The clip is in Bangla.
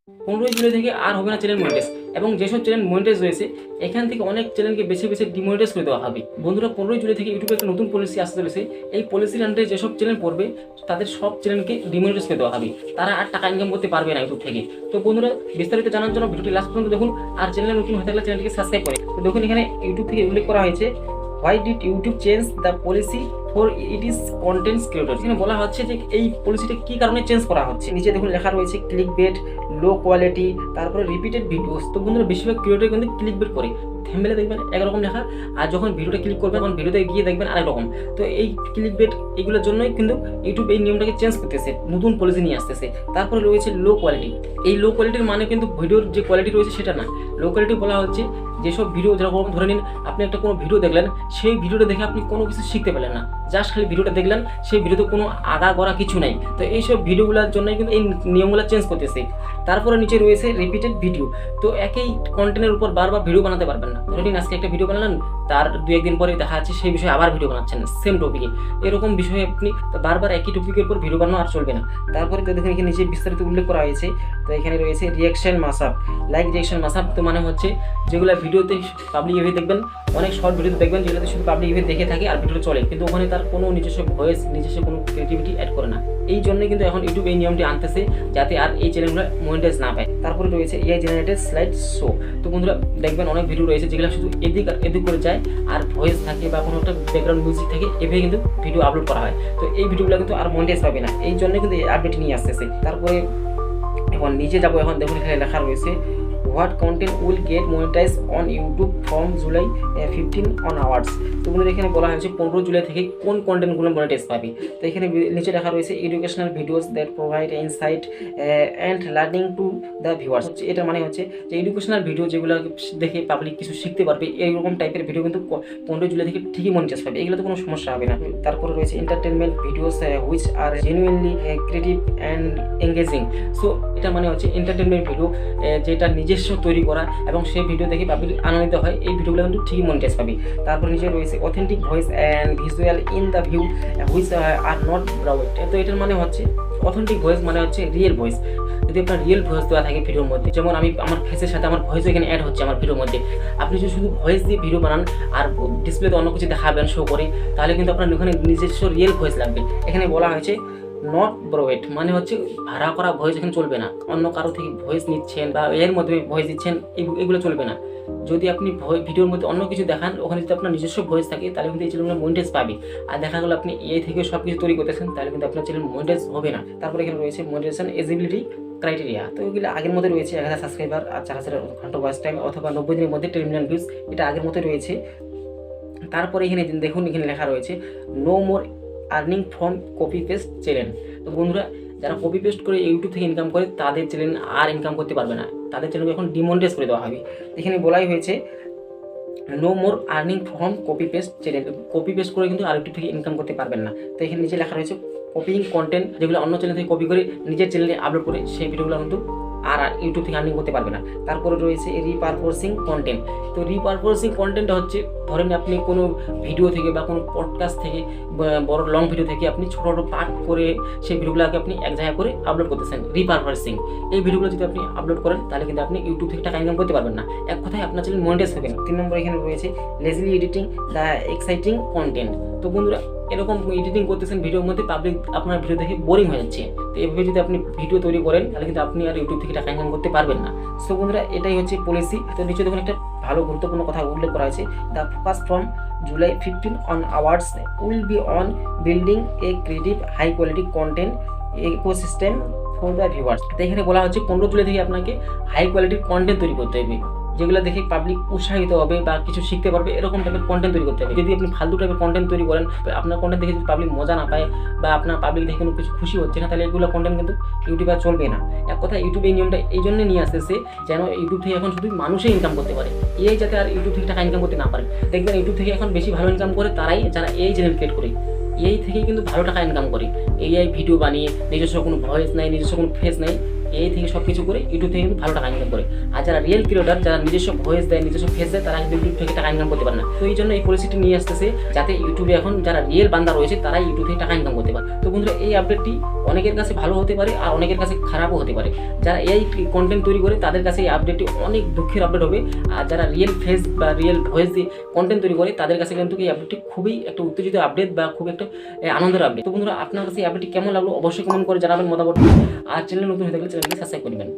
15 জুলাই থেকে আর হবে না চ্যানেল মনিটাইজ, এবং যেসব চ্যানেল মনিটাইজ রয়েছে এখান থেকে অনেক চ্যানেলকে বেছে বেছে ডিমনিটাইজ করে দেওয়া হবে। বন্ধুরা, 15 জুলাই থেকে ইউটিউবে একটা নতুন পলিসি আসতে চলেছে। এই পলিসির আন্ডারে যেসব চ্যানেল পড়বে তাদের সব চ্যানেলকে ডিমনিটাইজ করে দেওয়া হবে, তারা আর টাকা ইনকাম করতে পারবে না ইউটিউব থেকে। তো বন্ধুরা, বিস্তারিত জানার জন্য ভিডিওটি লাস্ট পর্যন্ত দেখুন, আর চ্যানেলে নতুন হয়ে থাকলে চ্যানেলটিকে সাবস্ক্রাইব করে। তো দেখুন, এখানে ইউটিউব থেকে উল্লেখ করা হয়েছে, why did YouTube change the policy for it is contents creator. এখানে বলা হচ্ছে যে এই পলিসিটা কি কারণে চেঞ্জ করা হচ্ছে। নিচে দেখুন লেখা রয়েছে ক্লিক বেট, লো কোয়ালিটি, তারপরে রিপিটেড ভিডিওস। তো বন্ধুরা, বেশিরভাগ ক্রিয়েটর কিন্তু ক্লিক বেট করে, থাম্বনেলে দেখবেন একরকম লেখা, আর যখন ভিডিওটা ক্লিক করবেন তখন ভিডিওতে গিয়ে দেখবেন আরেক রকম। তো এই ক্লিক বেট এগুলোর জন্যই কিন্তু ইউটিউব এই নিয়মটাকে চেঞ্জ করতেছে, নতুন পলিসি নিয়ে আসতেছে। তারপরে রয়েছে লো কোয়ালিটি। এই লো কোয়ালিটির মানে কিন্তু ভিডিওর যে কোয়ালিটি রয়েছে সেটা না। লো কোয়ালিটি বলা হচ্ছে যেসব ভিডিও, যেরকম ধরে নিন আপনি একটা কোনো ভিডিও দেখলেন, সেই ভিডিওটা দেখে আপনি কোনো কিছু শিখতে পেলেন না, জাস্ট খালি ভিডিওটা দেখলেন, সেই ভিডিওতে কোনো আগা গড়া কিছু নাই। তো এইসব ভিডিওগুলোর জন্যই কিন্তু এই নিয়মগুলো চেঞ্জ করতেছে। তারপরে নিচে রয়েছে রিপিটেড ভিডিও। তো একই কন্টেন্টের উপর বারবার ভিডিও বানাতে পারবেন না। ধরে নিন আজকে একটা ভিডিও বানালেন, তার 2-1 দিন পরে দেখা যাচ্ছে সেই বিষয়ে আবার ভিডিও বানাচ্ছেন সেম টপিকে। এরকম বিষয়ে আপনি বারবার একই টপিকের উপর ভিডিও বানানো আর চলবে না। তারপরে তো দেখুন এখানে নিচে বিস্তারিত উল্লেখ করা হয়েছে। তো এখানে রয়েছে রিয়াকশন মাসআপ, লাইক রিয়াকশন মাসআপ। তো মানে হচ্ছে যেগুলো ভিডিওতে পাবলিক ইভে দেখবেন, অনেক শর্ট ভিডিও দেখবেন যেগুলোতে শুধু পাবলিক ইভে দেখে থাকে আর ভিডিওটা চলে, কিন্তু ওখানে তার কোনো নিজস্ব ভয়েস, নিজস্ব কোনো ক্রিয়েটিভিটি অ্যাড করে না। এই জন্যই কিন্তু এখন ইউটিউব এই নিয়মটি আনতেছে, যাতে আর এই চ্যানেলগুলো মনিটাইজ না পায়। তারপরে রয়েছে এআই জেনারেটেড স্লাইড শো। তো বন্ধুরা, দেখবেন অনেক ভিডিও রয়েছে যেগুলো শুধু এদিক আর এদিক করে যায়, আর ভয়েস থাকে বা কোনো একটা ব্যাকগ্রাউন্ড মিউজিক থাকে, এভাবে কিন্তু ভিডিও আপলোড করা হয়। তো এই ভিডিওগুলো কিন্তু আর মনিটাইজ পাবে না, এই জন্যই কিন্তু এই আপডেট নিয়ে আসতেছে। তারপরে এখন নিচে যাবো, এখন দেখুন এখানে লেখা রয়েছে what content will get monetize on YouTube from July 15 onwards. তো বন্ধুরা, এখানে বলা হয়েছে 15 জুলাই থেকে কোন কন্টেন্টগুলো মনিটাইজ পাবে। তো এখানে নিচে লেখা রয়েছে educational videos that provide insight and learning to the viewers. এটা মানে হচ্ছে যে এডুকেশনাল ভিডিও যেগুলো দেখে পাবলিক কিছু শিখতে পারবে, এইরকম টাইপের ভিডিও কিন্তু 15 জুলাই থেকে ঠিকই মনিটাইজ পাবে, এগুলোতে কোনো সমস্যা হবে না। তারপরে রয়েছে entertainment videos which are genuinely creative and engaging. So এটা মানে হচ্ছে এন্টারটেনমেন্ট ভিডিও যেটা নিজস্ব তৈরি করা এবং সেই ভিডিও দেখে পাবলিক আনন্দিত হয়, এই ভিডিওগুলো কিন্তু ঠিকই মনিটাইজ পাবে। তারপর নিচে রয়েছে authentic voice and visual in the view which are not broad. তো এটার মানে হচ্ছে অথেন্টিক ভয়েস মানে হচ্ছে রিয়েল ভয়েস। যদি আপনার রিয়েল ভয়েস দেওয়া থাকে ভিডিওর মধ্যে, যেমন আমি আমার ফেসের সাথে আমার ভয়েস এখানে অ্যাড হচ্ছে আমার ভিডিওর মধ্যে, আপনি যদি শুধু ভয়েস দিয়ে ভিডিও বানান আর ডিসপ্লেতে অন্য কিছু দেখাবেন শো করে, তাহলে কিন্তু আপনার ওখানে নিজস্ব রিয়েল ভয়েস লাগবে। এখানে বলা হয়েছে নট ব্রোয়েট, মানে হচ্ছে ভাড়া করা ভয়েস এখানে চলবে না, অন্য কারো থেকে ভয়েস নিচ্ছেন বা এর মধ্যে ভয়েস দিচ্ছেন, এগুলো চলবে না। যদি আপনি ভিডিওর মধ্যে অন্য কিছু দেখান, ওখানে যদি আপনার নিজস্ব ভয়েস থাকে, তাহলে কিন্তু এই চ্যানেল মনিটাইজ পাবে। আর দেখা গেলো আপনি এ থেকে সব কিছু তৈরি করতেছেন, তাহলে কিন্তু আপনার চ্যানেল মনিটাইজ হবে না। তারপরে এখানে রয়েছে মনিটাইজেশন এলিজিবিলিটি ক্রাইটেরিয়া। তো এগুলো আগের মধ্যে রয়েছে 1000 সাবস্ক্রাইবার আর 4000 ঘন্টা ওয়াচ টাইম অথবা 90 দিনের মধ্যে 10 মিলিয়ন ভিউজ, এটা আগের মতো রয়েছে। তারপরে এখানে দেখুন এখানে লেখা রয়েছে no more earning from copy paste channel. তো বন্ধুরা, যারা কপি পেস্ট করে ইউটিউব থেকে ইনকাম করে তাদের চ্যানেল আর ইনকাম করতে পারবে না, তাদের চ্যানেলকে এখন ডিমনিটাইজ করে দেওয়া হবে। এখানে বলাই হয়েছে no more earning from copy paste channel. Copy paste করে কিন্তু আর ইউটিউব থেকে ইনকাম করতে পারবেন না। তো এখানে নিচে লেখা রয়েছে কপিং কন্টেন্ট, যেগুলো অন্য চ্যানেল থেকে কপি করে নিজের চ্যানেলে আপলোড করে সেই ভিডিওগুলো কিন্তু আর ইউটিউব থেকে আর্নিং করতে পারবে না। তারপরে রয়েছে রিপারপোজিং কন্টেন্ট। তো রিপারপোজিং কন্টেন্টটা হচ্ছে, ধরেন আপনি কোনো ভিডিও থেকে বা কোনো পডকাস্ট থেকে বড় লং ভিডিও থেকে আপনি ছোটো ছোটো পার্ট করে সেই ভিডিওগুলোকে আপনি এক জায়গায় করে আপলোড করতেছেন, রিপারপোজিং। এই ভিডিওগুলো যদি আপনি আপলোড করেন তাহলে কিন্তু আপনি ইউটিউব থেকে টাকা ইনকাম করতে পারবেন না, এক কথায় আপনার চ্যানেল মনিটাইজ হবে না। 3 নম্বর এখানে রয়েছে লেজিলি এডিটিং দ্য এক্সাইটিং কন্টেন্ট। তো বন্ধুরা, এরকম এডিটিং করতেছেন ভিডিওর মধ্যে, পাবলিক আপনার ভিডিও দেখে বোরিং হয়ে যাচ্ছে। তো এভাবে যদি আপনি ভিডিও তৈরি করেন তাহলে কিন্তু আপনি আর ইউটিউব থেকে টাকা ইনকাম করতে পারবেন না। সো বন্ধুরা, এটাই হচ্ছে পলিসি। তো নিচে দেখুন একটা ভালো গুরুত্বপূর্ণ কথা উল্লেখ করা হয়েছে, the focus from July 15 onwards will be on building a creative high quality content ecosystem for the viewers. তো এখানে বলা হচ্ছে 15 জুলাই থেকে আপনাকে হাই কোয়ালিটির কন্টেন্ট তৈরি করতে হবে, যেগুলো দেখে পাবলিক উৎসাহিত হবে বা কিছু শিখতে পারবে, এরকম টাইপের কন্টেন্ট তৈরি করতে হবে। যদি আপনি ফালতু টাইপের কন্টেন্ট তৈরি করেন, আপনার কন্টেন্ট দেখে যদি পাবলিক মজা না পায় বা আপনার পাবলিক দেখে কোনো কিছু খুশি হচ্ছে না, তাহলে এগুলো কন্টেন্ট কিন্তু ইউটিউবে চলবে না। এক কথা, ইউটিউব এই নিয়মটা এই জন্য নিয়ে আসতেছে যেন ইউটিউব থেকে এখন শুধু মানুষই ইনকাম করতে পারে, এই যাতে আর ইউটিউব থেকে টাকা ইনকাম করতে না পারে। দেখবেন ইউটিউব থেকে এখন বেশি ভালো ইনকাম করে তারাই যারা এই চ্যানেল ক্রিয়েট করে, এই থেকেই কিন্তু ভালো টাকা ইনকাম করে। এই ভিডিও বানিয়ে নিজস্ব কোনো ভয়েস নাই, নিজস্ব কোনো ফেস নাই, এই থেকে সব কিছু করে ইউটিউব থেকে কিন্তু ভালো টাকা ইনকাম করে। আর যারা রিয়েল ক্রিয়েটর, যারা নিজস্ব ভয়েস দেয়, নিজস্ব ফেস দেয়, তারা কিন্তু ইউটিউব থেকে টাকা ইনকাম করতে পারে না। তো এই জন্য এই পলিসিটি নিয়ে আসতেছে যাতে ইউটিউবে এখন যারা রিয়েল বান্দা রয়েছে তারা ইউটিউব থেকে টাকা ইনকাম করতে পারে। তো বন্ধুরা এই আপডেটটি অনেকের কাছে ভালো হতে পারে আর অনেকের কাছে খারাপও হতে পারে। যারা এই কন্টেন্ট তৈরি করে তাদের কাছে এই আপডেটটি অনেক দুঃখের আপডেট হবে, আর যারা রিয়েল ফেস বা রিয়েল ভয়েস দিয়ে কন্টেন্ট তৈরি করে তাদের কাছে কিন্তু এই আপডেটটি খুবই একটা উত্তেজিত আপডেট বা খুব একটা আনন্দের আপডেট। তো বন্ধুরা আপনার কাছে এই আপডেটটি কেমন লাগলো অবশ্যই কমেন্ট করে জানাবেন মতামত। আর চ্যানেল নতুন হয়ে থাকলে চ্যানেলটি সাবস্ক্রাইব করবেন।